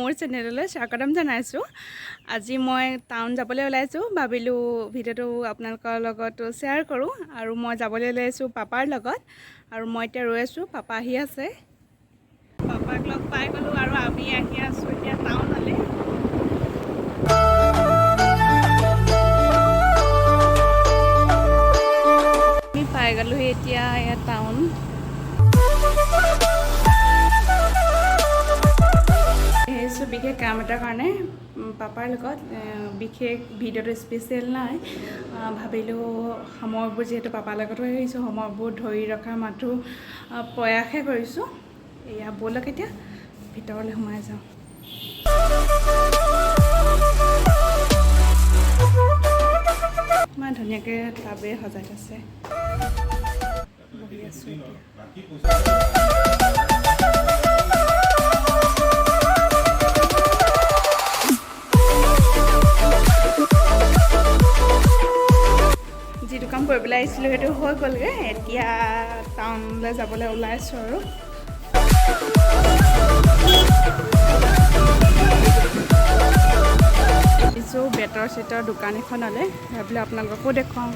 মোৰ চেনেললৈ স্বাগতম জনাইছোঁ। আজি মই টাউন যাবলৈ ওলাইছোঁ, ভাবিলোঁ ভিডিঅ'টো আপোনালোকৰ লগতো শ্বেয়াৰ কৰোঁ। আৰু মই যাবলৈ ওলাইছোঁ পাপাৰ লগত, আৰু মই এতিয়া ৰৈ আছোঁ, পাপা আহি আছে। পাপাক লগ পাই গ'লোঁ আৰু আমি আহি আছোঁ এতিয়া টাউনলৈ। আমি পাই গ'লোহি এতিয়া ইয়াত টাউন। আহিছোঁ বিশেষ কাম এটাৰ কাৰণে পাপাৰ লগত। বিশেষ ভিডিঅ'টো স্পেচিয়েল নাই, ভাবিলোঁ সময়বোৰ যিহেতু পাপাৰ লগতো আহিছোঁ, সময়বোৰ ধৰি ৰখাৰ মাথো প্ৰয়াসহে কৰিছোঁ। এয়া ব'লক এতিয়া ভিতৰলৈ সোমাই যাওঁ। ইমান ধুনীয়াকৈ টাবে সজাই থৈছে। বহি আছোঁ এতিয়া। যিটো কাম কৰিবলৈ আহিছিলোঁ সেইটো হৈ গ'লগৈ। এতিয়া টাউনলৈ যাবলৈ ওলাইছোঁ আৰু আহিছোঁ বেতৰ চেটৰ দোকান এখনলৈ, ভাবিলোঁ আপোনালোককো দেখুৱাওঁ।